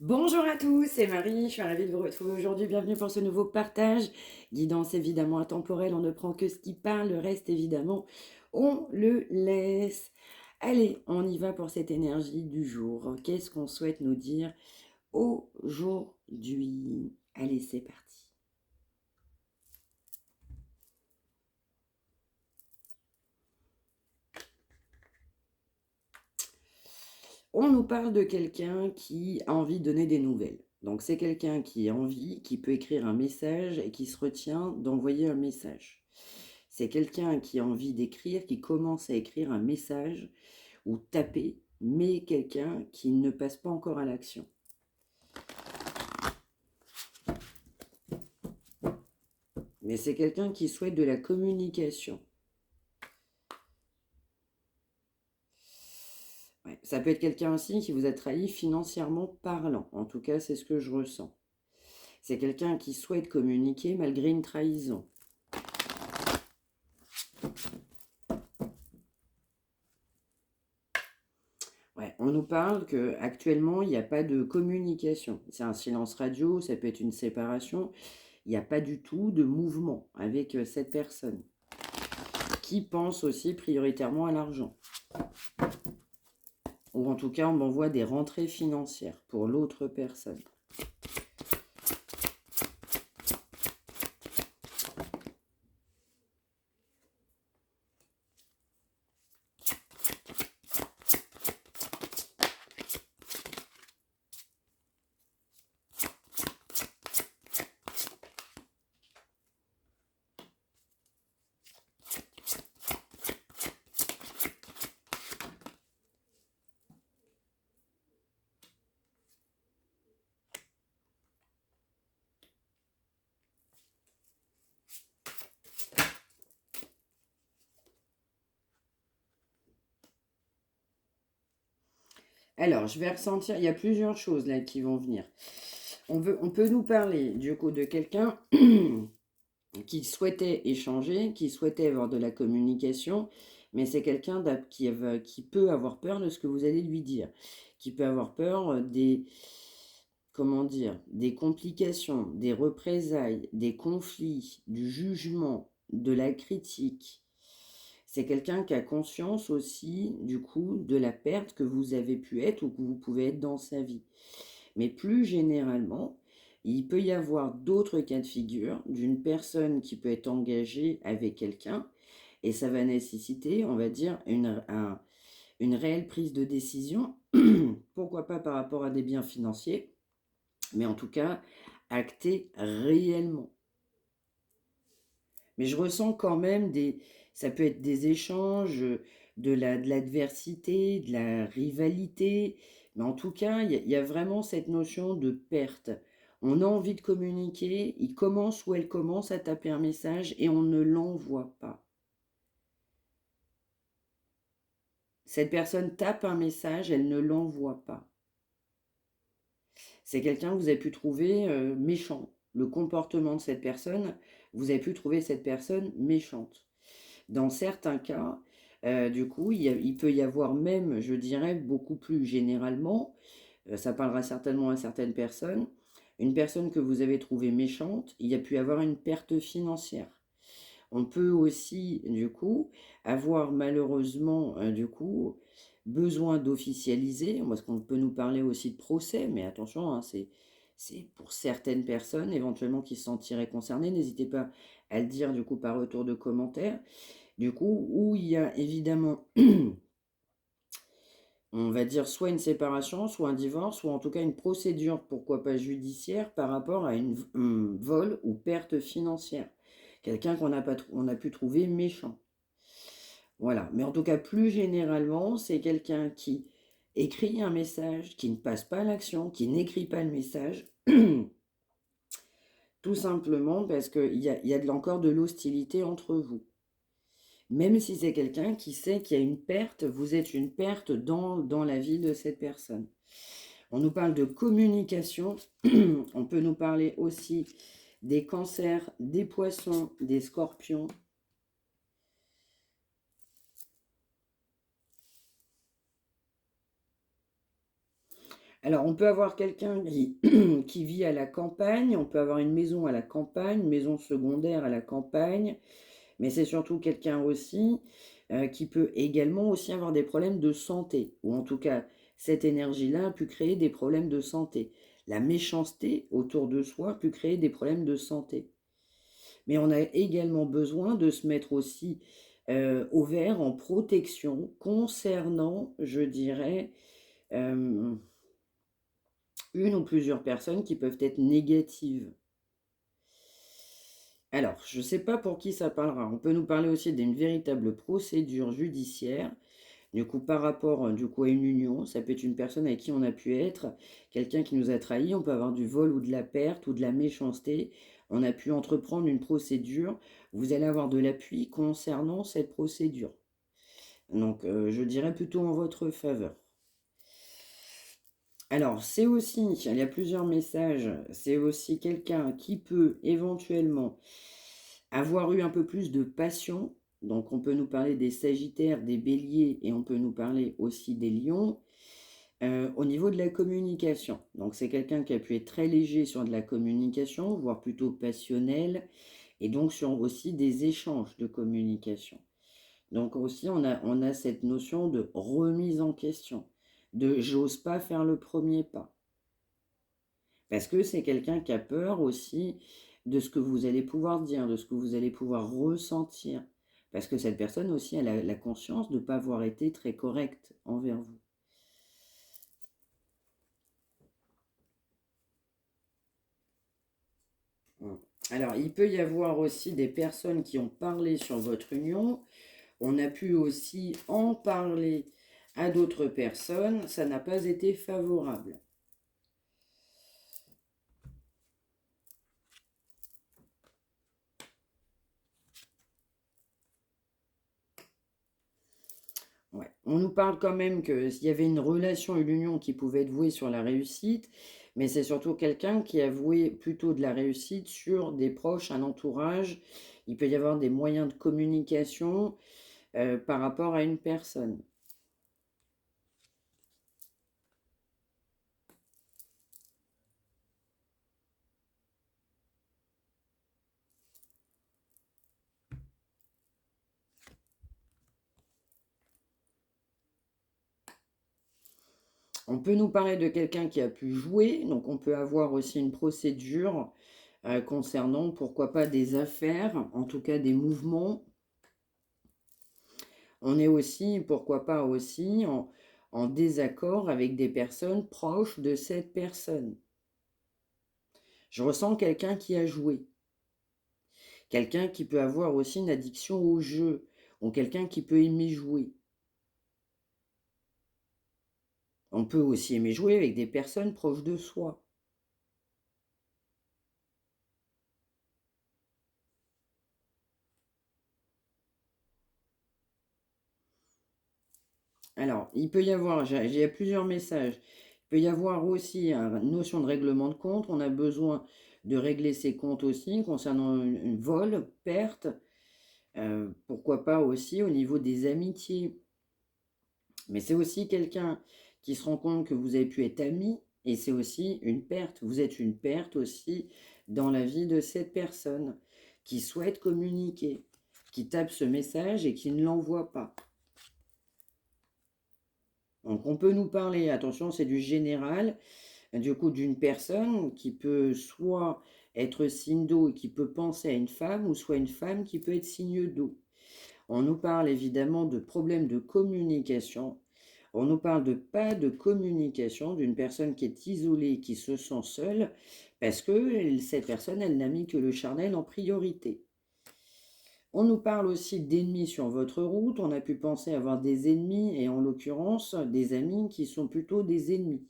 Bonjour à tous, c'est Marie, je suis ravie de vous retrouver aujourd'hui. Bienvenue pour ce nouveau partage. Guidance évidemment intemporelle, on ne prend que ce qui parle, le reste évidemment, on le laisse. Allez, on y va pour cette énergie du jour. Qu'est-ce qu'on souhaite nous dire aujourd'hui? Allez, c'est parti. On nous parle de quelqu'un qui a envie de donner des nouvelles. Donc c'est quelqu'un qui a envie, qui peut écrire un message et qui se retient d'envoyer un message. C'est quelqu'un qui a envie d'écrire, qui commence à écrire un message ou taper, mais quelqu'un qui ne passe pas encore à l'action. Mais c'est quelqu'un qui souhaite de la communication. Ouais, ça peut être quelqu'un aussi qui vous a trahi financièrement parlant. En tout cas, c'est ce que je ressens. C'est quelqu'un qui souhaite communiquer malgré une trahison. Ouais, on nous parle qu'actuellement, il n'y a pas de communication. C'est un silence radio, ça peut être une séparation. Il n'y a pas du tout de mouvement avec cette personne qui pense aussi prioritairement à l'argent. Ou en tout cas, on m'envoie des rentrées financières pour l'autre personne. Alors, je vais ressentir, il y a plusieurs choses là qui vont venir. On peut nous parler du coup de quelqu'un qui souhaitait échanger, qui souhaitait avoir de la communication, mais c'est quelqu'un qui peut avoir peur de ce que vous allez lui dire, qui peut avoir peur comment dire, des complications, des représailles, des conflits, du jugement, de la critique. C'est quelqu'un qui a conscience aussi, du coup, de la perte que vous avez pu être ou que vous pouvez être dans sa vie. Mais plus généralement, il peut y avoir d'autres cas de figure d'une personne qui peut être engagée avec quelqu'un et ça va nécessiter, on va dire, une réelle prise de décision, pourquoi pas par rapport à des biens financiers, mais en tout cas, acter réellement. Mais je ressens quand même ça peut être des échanges, de l'adversité, de la rivalité, mais en tout cas, il y a vraiment cette notion de perte. On a envie de communiquer, il commence ou elle commence à taper un message et on ne l'envoie pas. Cette personne tape un message, elle ne l'envoie pas. C'est quelqu'un que vous avez pu trouver méchant. Le comportement de cette personne, vous avez pu trouver cette personne méchante. Dans certains cas, du coup, il peut y avoir même, je dirais, beaucoup plus généralement, ça parlera certainement à certaines personnes, une personne que vous avez trouvée méchante, il y a pu y avoir une perte financière. On peut aussi, du coup, avoir malheureusement, du coup, besoin d'officialiser, parce qu'on peut nous parler aussi de procès, mais attention, hein, c'est pour certaines personnes éventuellement qui se sentiraient concernées. N'hésitez pas à le dire, du coup, par retour de commentaires. Du coup, où il y a évidemment, on va dire, soit une séparation, soit un divorce, ou en tout cas une procédure, pourquoi pas judiciaire, par rapport à un vol ou perte financière. Quelqu'un on a pu trouver méchant. Voilà. Mais en tout cas, plus généralement, c'est quelqu'un qui écrit un message, qui ne passe pas à l'action, qui n'écrit pas le message, tout simplement parce qu'il y a encore de l'hostilité entre vous. Même si c'est quelqu'un qui sait qu'il y a une perte, vous êtes une perte dans la vie de cette personne. On nous parle de communication, on peut nous parler aussi des cancers, des poissons, des scorpions. Alors, on peut avoir quelqu'un qui vit à la campagne, on peut avoir une maison à la campagne, une maison secondaire à la campagne, mais c'est surtout quelqu'un aussi qui peut également aussi avoir des problèmes de santé, ou en tout cas, cette énergie-là a pu créer des problèmes de santé. La méchanceté autour de soi peut créer des problèmes de santé. Mais on a également besoin de se mettre aussi au vert en protection concernant, je dirais, euh, une ou plusieurs personnes qui peuvent être négatives. Alors, je ne sais pas pour qui ça parlera. On peut nous parler aussi d'une véritable procédure judiciaire. Du coup, par rapport du coup, à une union, ça peut être une personne avec qui on a pu être, quelqu'un qui nous a trahis, on peut avoir du vol ou de la perte ou de la méchanceté. On a pu entreprendre une procédure. Vous allez avoir de l'appui concernant cette procédure. Donc, je dirais plutôt en votre faveur. Alors, c'est aussi, il y a plusieurs messages, c'est aussi quelqu'un qui peut éventuellement avoir eu un peu plus de passion. Donc, on peut nous parler des Sagittaires, des Béliers et on peut nous parler aussi des Lions. Au niveau de la communication, donc c'est quelqu'un qui a pu être très léger sur de la communication, voire plutôt passionnel, et donc sur aussi des échanges de communication. Donc aussi, on a cette notion de remise en question, de j'ose pas faire le premier pas. Parce que c'est quelqu'un qui a peur aussi de ce que vous allez pouvoir dire, de ce que vous allez pouvoir ressentir. Parce que cette personne aussi, elle a la conscience de ne pas avoir été très correcte envers vous. Alors, il peut y avoir aussi des personnes qui ont parlé sur votre union. On a pu aussi en parler à d'autres personnes. Ça n'a pas été favorable. Ouais. On nous parle quand même qu'il y avait une relation, une union qui pouvait être vouée sur la réussite, mais c'est surtout quelqu'un qui a voué plutôt de la réussite sur des proches, un entourage. Il peut y avoir des moyens de communication par rapport à une personne. On peut nous parler de quelqu'un qui a pu jouer, donc on peut avoir aussi une procédure concernant, pourquoi pas, des affaires, en tout cas des mouvements. On est aussi, pourquoi pas aussi, en désaccord avec des personnes proches de cette personne. Je ressens quelqu'un qui a joué, quelqu'un qui peut avoir aussi une addiction au jeu, ou quelqu'un qui peut aimer jouer. On peut aussi aimer jouer avec des personnes proches de soi. Alors, il peut y avoir, j'ai plusieurs messages, il peut y avoir aussi une notion de règlement de compte. On a besoin de régler ses comptes aussi concernant une vol, perte. Pourquoi pas aussi au niveau des amitiés. Mais c'est aussi quelqu'un qui se rend compte que vous avez pu être ami et c'est aussi une perte. Vous êtes une perte aussi dans la vie de cette personne qui souhaite communiquer, qui tape ce message et qui ne l'envoie pas. Donc on peut nous parler, attention, c'est du général, du coup d'une personne qui peut soit être signe d'eau et qui peut penser à une femme, ou soit une femme qui peut être signe d'eau. On nous parle évidemment de problèmes de communication. On nous parle de pas de communication, d'une personne qui est isolée, qui se sent seule, parce que cette personne, elle n'a mis que le charnel en priorité. On nous parle aussi d'ennemis sur votre route. On a pu penser avoir des ennemis, et en l'occurrence, des amis qui sont plutôt des ennemis.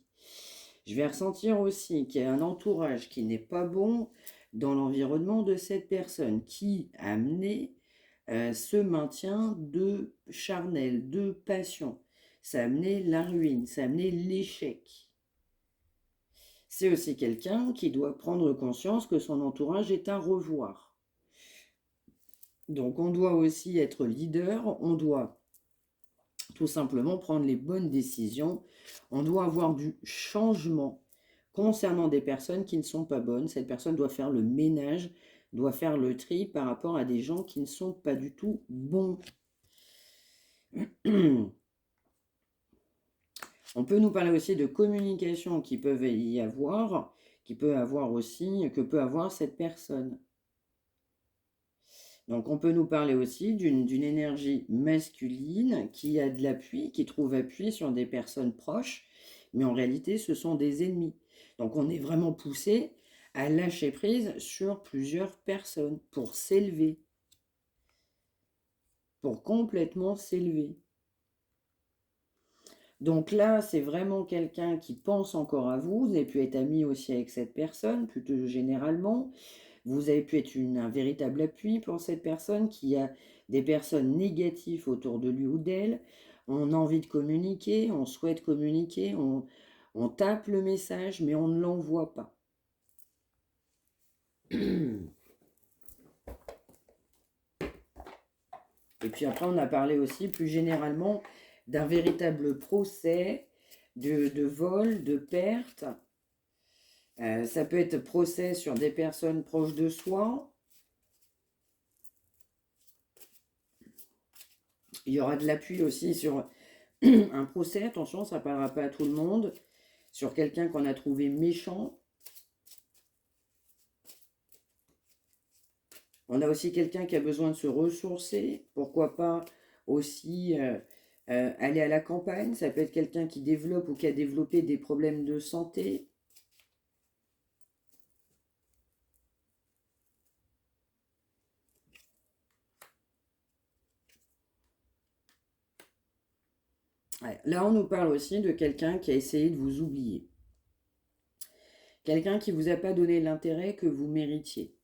Je vais ressentir aussi qu'il y a un entourage qui n'est pas bon dans l'environnement de cette personne, qui a amené ce maintien de charnel, de passion. Ça a amené la ruine, ça a amené l'échec. C'est aussi quelqu'un qui doit prendre conscience que son entourage est à revoir. Donc on doit aussi être leader, on doit Tout simplement prendre les bonnes décisions. On doit avoir du changement concernant des personnes qui ne sont pas bonnes. Cette personne doit faire le ménage, doit faire le tri par rapport à des gens qui ne sont pas du tout bons. On peut nous parler aussi de communication qui peuvent y avoir, que peut avoir cette personne. Donc on peut nous parler aussi d'une énergie masculine qui a de l'appui, qui trouve appui sur des personnes proches, mais en réalité ce sont des ennemis. Donc on est vraiment poussé à lâcher prise sur plusieurs personnes pour s'élever, pour complètement s'élever. Donc là, c'est vraiment quelqu'un qui pense encore à vous. Vous avez pu être ami aussi avec cette personne, plutôt généralement. Vous avez pu être un véritable appui pour cette personne qui a des personnes négatives autour de lui ou d'elle. On a envie de communiquer, on souhaite communiquer, on tape le message, mais on ne l'envoie pas. Et puis après, on a parlé aussi plus généralement d'un véritable procès de vol, de perte. Ça peut être procès sur des personnes proches de soi. Il y aura de l'appui aussi sur un procès, attention, ça ne parlera pas à tout le monde, sur quelqu'un qu'on a trouvé méchant. On a aussi quelqu'un qui a besoin de se ressourcer, pourquoi pas aussi aller à la campagne. Ça peut être quelqu'un qui développe ou qui a développé des problèmes de santé. Ouais. Là, on nous parle aussi de quelqu'un qui a essayé de vous oublier. Quelqu'un qui ne vous a pas donné l'intérêt que vous méritiez.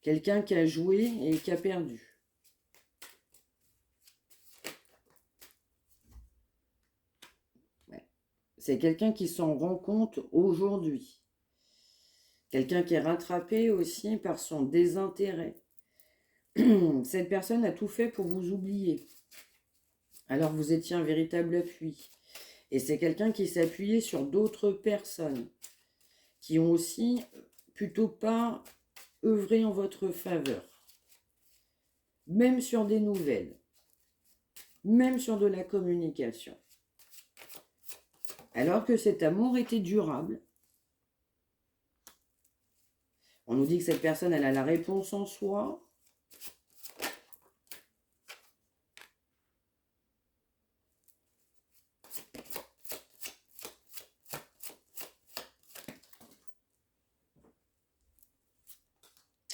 Quelqu'un qui a joué et qui a perdu. Ouais. C'est quelqu'un qui s'en rend compte aujourd'hui. Quelqu'un qui est rattrapé aussi par son désintérêt. Cette personne a tout fait pour vous oublier. Alors vous étiez un véritable appui. Et c'est quelqu'un qui s'appuyait sur d'autres personnes qui ont aussi plutôt pas œuvré en votre faveur. Même sur des nouvelles. Même sur de la communication. Alors que cet amour était durable. On nous dit que cette personne, elle a la réponse en soi.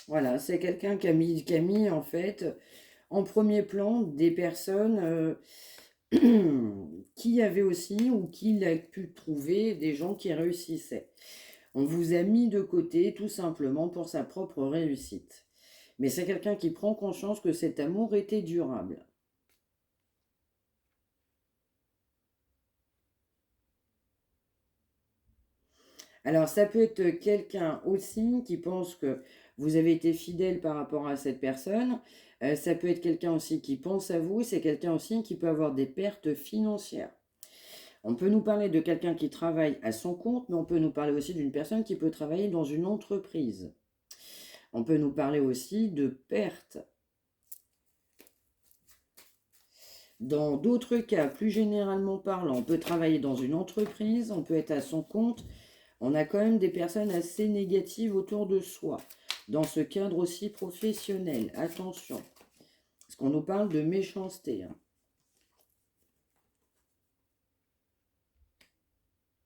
Voilà, c'est quelqu'un qui a mis en fait en premier plan des personnes qui avaient aussi ou qui a pu trouver des gens qui réussissaient. On vous a mis de côté tout simplement pour sa propre réussite. Mais c'est quelqu'un qui prend conscience que cet amour était durable. Alors ça peut être quelqu'un aussi qui pense que vous avez été fidèle par rapport à cette personne. Ça peut être quelqu'un aussi qui pense à vous. C'est quelqu'un aussi qui peut avoir des pertes financières. On peut nous parler de quelqu'un qui travaille à son compte, mais on peut nous parler aussi d'une personne qui peut travailler dans une entreprise. On peut nous parler aussi de pertes. Dans d'autres cas, plus généralement parlant, on peut travailler dans une entreprise, on peut être à son compte. On a quand même des personnes assez négatives autour de soi. Dans ce cadre aussi professionnel, attention. Parce qu'on nous parle de méchanceté.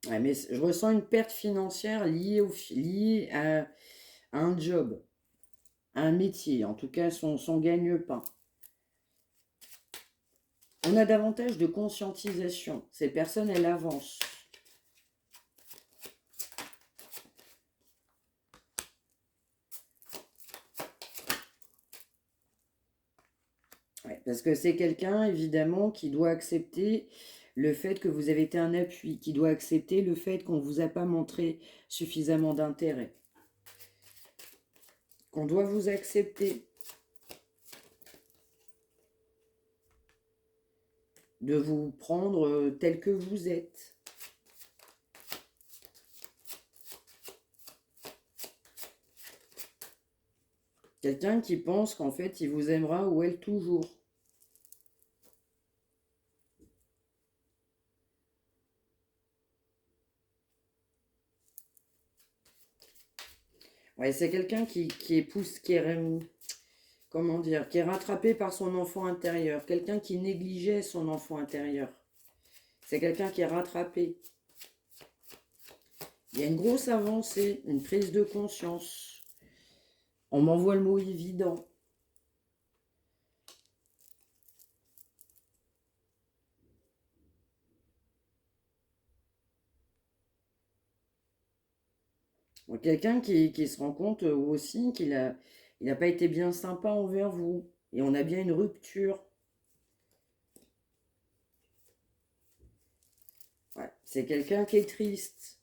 Ouais, mais je ressens une perte financière liée à un job, à un métier, en tout cas son gagne-pain. On a davantage de conscientisation. Ces personnes, elles avancent. Ouais, parce que c'est quelqu'un, évidemment, qui doit accepter le fait que vous avez été un appui, qui doit accepter le fait qu'on ne vous a pas montré suffisamment d'intérêt, qu'on doit vous accepter. de vous prendre tel que vous êtes. Quelqu'un qui pense qu'en fait, il vous aimera ou elle toujours. Ouais, c'est quelqu'un qui est poussé, comment dire, qui est rattrapé par son enfant intérieur. Quelqu'un qui négligeait son enfant intérieur. C'est quelqu'un qui est rattrapé. Il y a une grosse avancée, une prise de conscience. On m'envoie le mot évident. Quelqu'un qui se rend compte aussi il n'a pas été bien sympa envers vous. Et on a bien une rupture. Ouais, c'est quelqu'un qui est triste.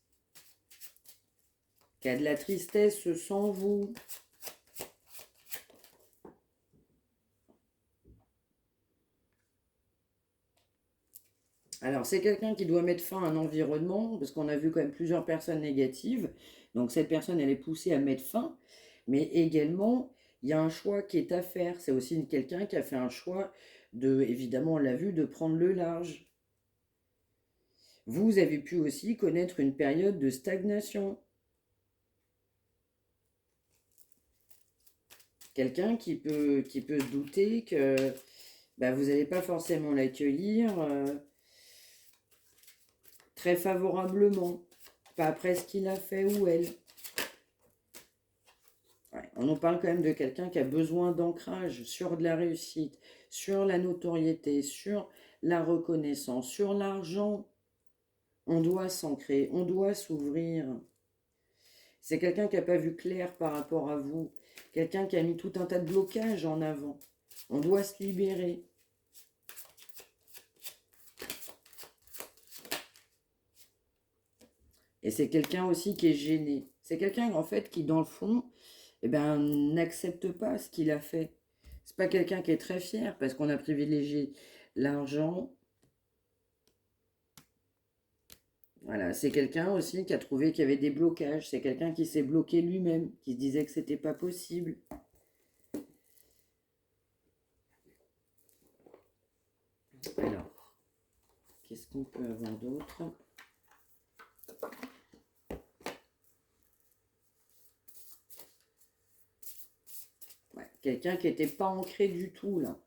Qui a de la tristesse sans vous. Alors, c'est quelqu'un qui doit mettre fin à un environnement, parce qu'on a vu quand même plusieurs personnes négatives. Donc, cette personne, elle est poussée à mettre fin. Mais également, il y a un choix qui est à faire. C'est aussi quelqu'un qui a fait un choix de, évidemment, on l'a vu, de prendre le large. Vous avez pu aussi connaître une période de stagnation. Quelqu'un qui peut se douter que bah, vous n'allez pas forcément l'accueillir très favorablement. Pas après ce qu'il a fait ou elle. Ouais, on nous parle quand même de quelqu'un qui a besoin d'ancrage sur de la réussite, sur la notoriété, sur la reconnaissance, sur l'argent. On doit s'ancrer, on doit s'ouvrir. C'est quelqu'un qui n'a pas vu clair par rapport à vous. Quelqu'un qui a mis tout un tas de blocages en avant. On doit se libérer. Et c'est quelqu'un aussi qui est gêné. C'est quelqu'un en fait qui dans le fond, eh ben, n'accepte pas ce qu'il a fait. C'est pas quelqu'un qui est très fier parce qu'on a privilégié l'argent. Voilà, c'est quelqu'un aussi qui a trouvé qu'il y avait des blocages. C'est quelqu'un qui s'est bloqué lui-même, qui se disait que c'était pas possible. Alors, qu'est-ce qu'on peut avoir d'autre? Ouais, quelqu'un qui n'était pas ancré du tout là.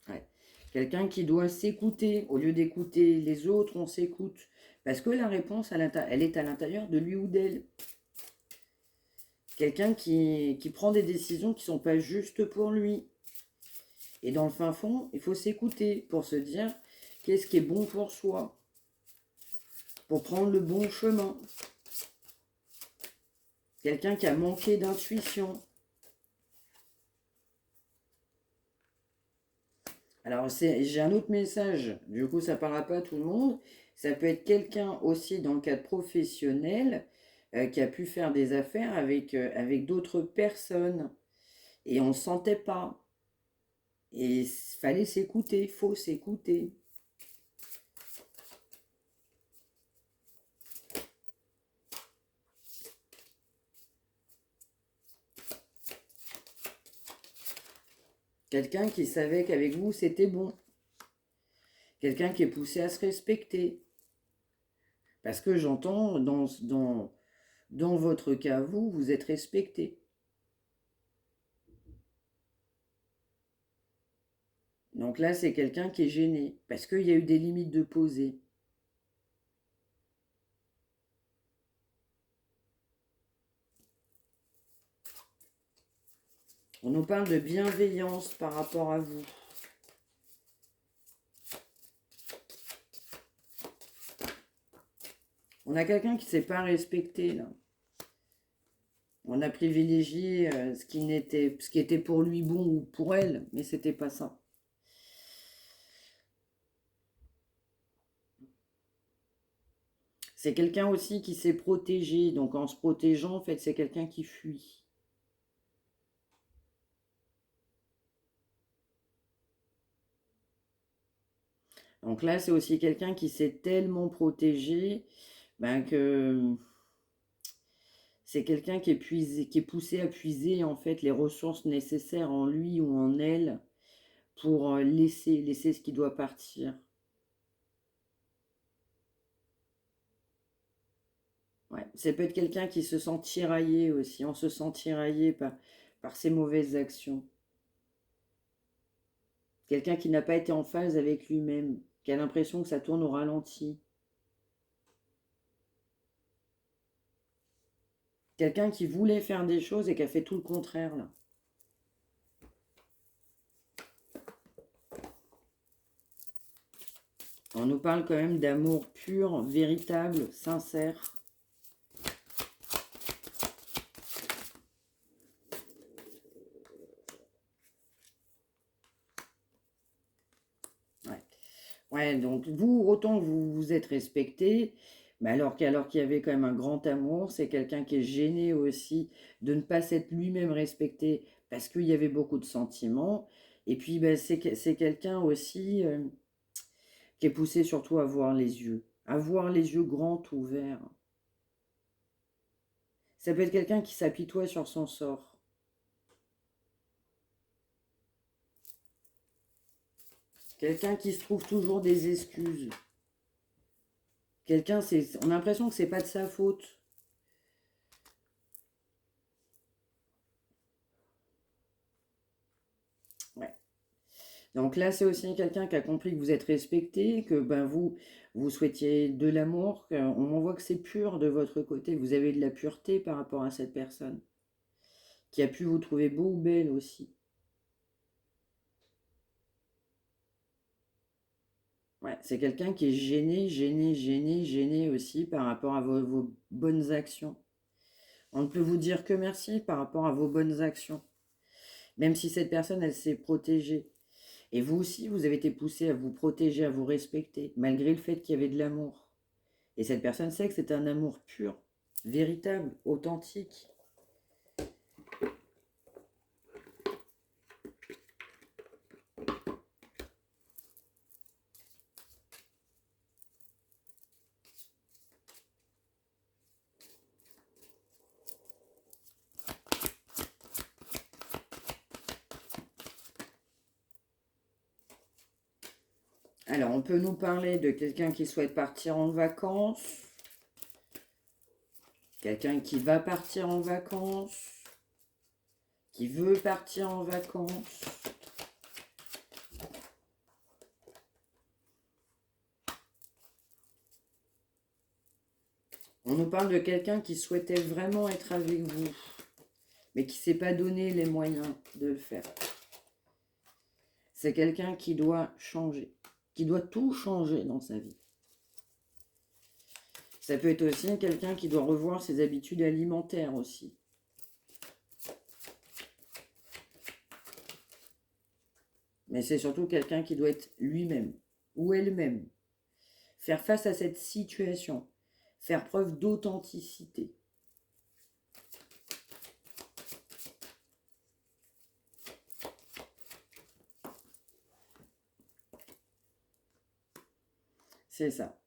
Ouais. Quelqu'un qui doit s'écouter. Au lieu d'écouter les autres, on s'écoute. Parce que la réponse, elle est à l'intérieur de lui ou d'elle. Quelqu'un qui prend des décisions qui ne sont pas justes pour lui. Et dans le fin fond, il faut s'écouter pour se dire qu'est-ce qui est bon pour soi. Pour prendre le bon chemin. Quelqu'un qui a manqué d'intuition. Alors, j'ai un autre message. Du coup, ça ne parlera pas à tout le monde. Ça peut être quelqu'un aussi dans le cadre professionnel qui a pu faire des affaires avec d'autres personnes. Et on ne sentait pas. Et il fallait s'écouter, il faut s'écouter. Quelqu'un qui savait qu'avec vous, c'était bon. Quelqu'un qui est poussé à se respecter. Parce que j'entends, dans votre cas, vous êtes respecté. Donc là, c'est quelqu'un qui est gêné. Parce qu'il y a eu des limites de poser. On nous parle de bienveillance par rapport à vous. On a quelqu'un qui ne s'est pas respecté, là. On a privilégié ce qui était pour lui bon ou pour elle, mais c'était pas ça. C'est quelqu'un aussi qui s'est protégé. Donc en se protégeant, en fait, c'est quelqu'un qui fuit. Donc là, c'est aussi quelqu'un qui s'est tellement protégé ben, que c'est quelqu'un qui est qui est poussé à puiser en fait les ressources nécessaires en lui ou en elle pour laisser ce qui doit partir. Ouais. Ça peut être quelqu'un qui se sent tiraillé aussi. On se sent tiraillé par ses mauvaises actions. Quelqu'un qui n'a pas été en phase avec lui-même, qui a l'impression que ça tourne au ralenti. Quelqu'un qui voulait faire des choses et qui a fait tout le contraire là. On nous parle quand même d'amour pur, véritable, sincère. Ouais. Ouais, donc vous, autant que vous vous êtes respecté, mais alors qu'il y avait quand même un grand amour, c'est quelqu'un qui est gêné aussi de ne pas s'être lui-même respecté parce qu'il y avait beaucoup de sentiments. Et puis ben, c'est quelqu'un aussi qui est poussé surtout à voir les yeux grands ouverts. Ça peut être quelqu'un qui s'apitoie sur son sort. Quelqu'un qui se trouve toujours des excuses. Quelqu'un, on a l'impression que c'est pas de sa faute. Ouais. Donc là, c'est aussi quelqu'un qui a compris que vous êtes respecté, que ben vous souhaitiez de l'amour. On voit que c'est pur de votre côté. Vous avez de la pureté par rapport à cette personne qui a pu vous trouver beau ou belle aussi. Ouais, c'est quelqu'un qui est gêné aussi par rapport à vos bonnes actions. On ne peut vous dire que merci par rapport à vos bonnes actions. Même si cette personne, elle s'est protégée. Et vous aussi, vous avez été poussé à vous protéger, à vous respecter, malgré le fait qu'il y avait de l'amour. Et cette personne sait que c'est un amour pur, véritable, authentique. Alors, on peut nous parler de quelqu'un qui souhaite partir en vacances, quelqu'un qui va partir en vacances, qui veut partir en vacances. On nous parle de quelqu'un qui souhaitait vraiment être avec vous, mais qui ne s'est pas donné les moyens de le faire. C'est quelqu'un qui doit changer, qui doit tout changer dans sa vie. Ça peut être aussi quelqu'un qui doit revoir ses habitudes alimentaires aussi. Mais c'est surtout quelqu'un qui doit être lui-même ou elle-même. Faire face à cette situation. Faire preuve d'authenticité. C'est ça.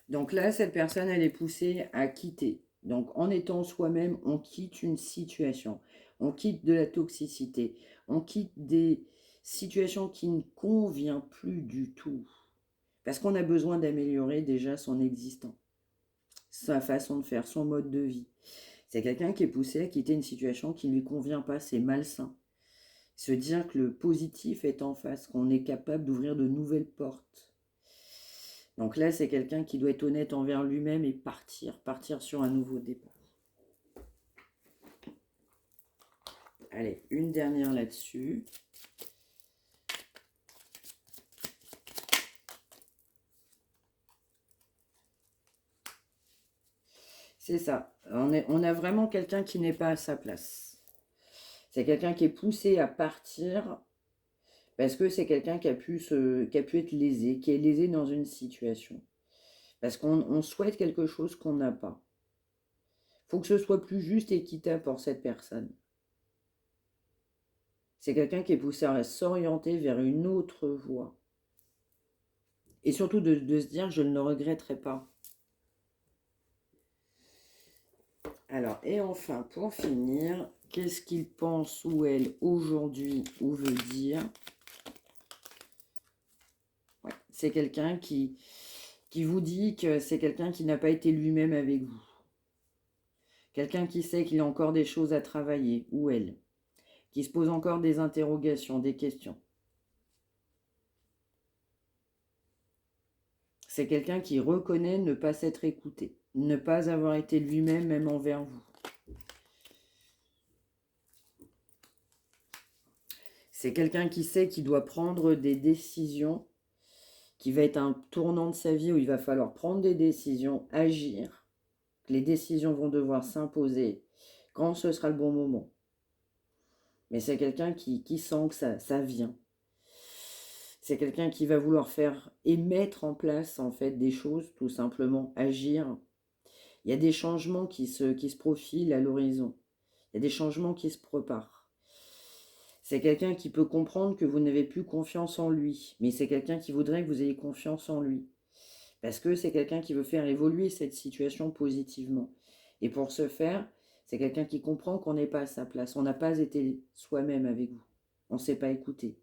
Donc là, cette personne, elle est poussée à quitter. Donc en étant soi-même, on quitte une situation. On quitte de la toxicité. On quitte des situations qui ne conviennent plus du tout. Parce qu'on a besoin d'améliorer déjà son existant, sa façon de faire, son mode de vie. C'est quelqu'un qui est poussé à quitter une situation qui ne lui convient pas, c'est malsain. Se dire que le positif est en face, qu'on est capable d'ouvrir de nouvelles portes. Donc là, c'est quelqu'un qui doit être honnête envers lui-même et partir sur un nouveau départ. Allez, une dernière là-dessus. C'est ça. On a vraiment quelqu'un qui n'est pas à sa place. C'est quelqu'un qui est poussé à partir parce que c'est quelqu'un qui a pu être lésé, qui est lésé dans une situation. Parce qu'on souhaite quelque chose qu'on n'a pas. Il faut que ce soit plus juste et équitable pour cette personne. C'est quelqu'un qui est poussé à s'orienter vers une autre voie. Et surtout de se dire, je ne le regretterai pas. Alors, et enfin, pour finir, qu'est-ce qu'il pense ou elle aujourd'hui ou veut dire? Ouais, c'est quelqu'un qui vous dit que c'est quelqu'un qui n'a pas été lui-même avec vous. Quelqu'un qui sait qu'il a encore des choses à travailler, ou elle. Qui se pose encore des interrogations, des questions. C'est quelqu'un qui reconnaît ne pas s'être écouté, ne pas avoir été lui-même, même envers vous. C'est quelqu'un qui sait qu'il doit prendre des décisions, qui va être un tournant de sa vie où il va falloir prendre des décisions, agir. Les décisions vont devoir s'imposer quand ce sera le bon moment. Mais c'est quelqu'un qui sent que ça vient. C'est quelqu'un qui va vouloir faire et mettre en place en fait des choses, tout simplement agir. Il y a des changements qui se profilent à l'horizon. Il y a des changements qui se préparent. C'est quelqu'un qui peut comprendre que vous n'avez plus confiance en lui, mais c'est quelqu'un qui voudrait que vous ayez confiance en lui. Parce que c'est quelqu'un qui veut faire évoluer cette situation positivement. Et pour ce faire, c'est quelqu'un qui comprend qu'on n'est pas à sa place. On n'a pas été soi-même avec vous. On ne s'est pas écouté.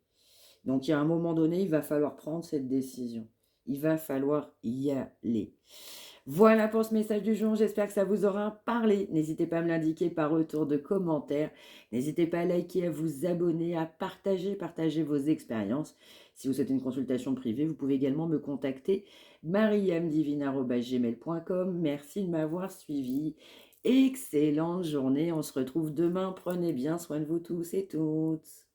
Donc, il y a un moment donné, il va falloir prendre cette décision. Il va falloir y aller. Voilà pour ce message du jour. J'espère que ça vous aura parlé. N'hésitez pas à me l'indiquer par retour de commentaires. N'hésitez pas à liker, à vous abonner, à partager vos expériences. Si vous souhaitez une consultation privée, vous pouvez également me contacter mariamdivine@gmail.com. Merci de m'avoir suivi. Excellente journée. On se retrouve demain. Prenez bien soin de vous tous et toutes.